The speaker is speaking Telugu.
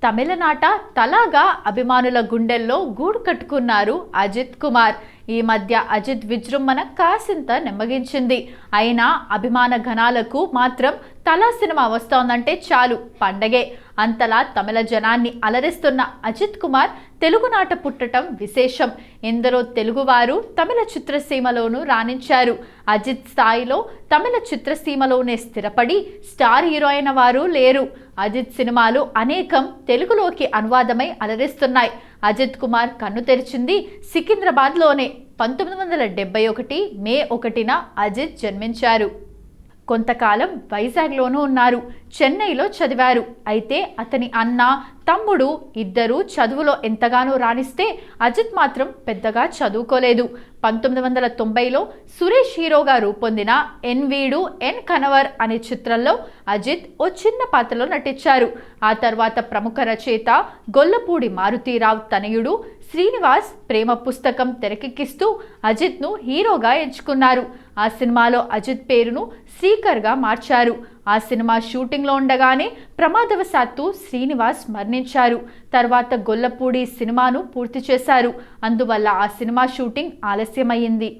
తమిళనాట తలాగా అభిమానుల గుండెల్లో గూడు కట్టుకున్నారు అజిత్ కుమార్. ఈ మధ్య అజిత్ విజృంభణ కాసింత నెమ్మగించింది. అయినా అభిమాన గణాలకు మాత్రం తలా సినిమా వస్తోందంటే చాలు పండగే. అంతలా తమిళ జనాన్ని అలరిస్తున్న అజిత్ కుమార్ తెలుగునాట పుట్టడం విశేషం. ఎందరో తెలుగువారు తమిళ చిత్రసీమలోనూ రాణించారు. అజిత్ స్థాయిలో తమిళ చిత్రసీమలోనే స్థిరపడి స్టార్ హీరో అయిన వారు లేరు. అజిత్ సినిమాలు అనేకం తెలుగులోకి అనువాదమై అలరిస్తున్నాయి. అజిత్ కుమార్ కన్ను తెరిచింది సికింద్రాబాద్లోనే. 1971 మే 1న అజిత్ జన్మించారు. కొంతకాలం వైజాగ్లోనూ ఉన్నారు. చెన్నైలో చదివారు. అయితే అతని అన్న, తమ్ముడు ఇద్దరూ చదువులో ఎంతగానో రాణిస్తే అజిత్ మాత్రం పెద్దగా చదువుకోలేదు. 1990లో సురేష్ హీరోగా రూపొందిన ఎన్ వీడు ఎన్ కనవర్ అనే చిత్రంలో అజిత్ ఓ చిన్న పాత్రలో నటించారు. ఆ తర్వాత ప్రముఖ రచయిత గొల్లపూడి మారుతీరావు తనయుడు శ్రీనివాస్ ప్రేమ పుస్తకం తెరకెక్కిస్తూ అజిత్ను హీరోగా ఎంచుకున్నారు. ఆ సినిమాలో అజిత్ పేరును శ్రీకర్గా మార్చారు. ఆ సినిమా షూటింగ్లో ఉండగానే ప్రమాదవశాత్తు శ్రీనివాస్ మరణించారు. తర్వాత గొల్లపూడి సినిమాను పూర్తి చేశారు. అందువల్ల ఆ సినిమా షూటింగ్ ఆలస్యమైంది.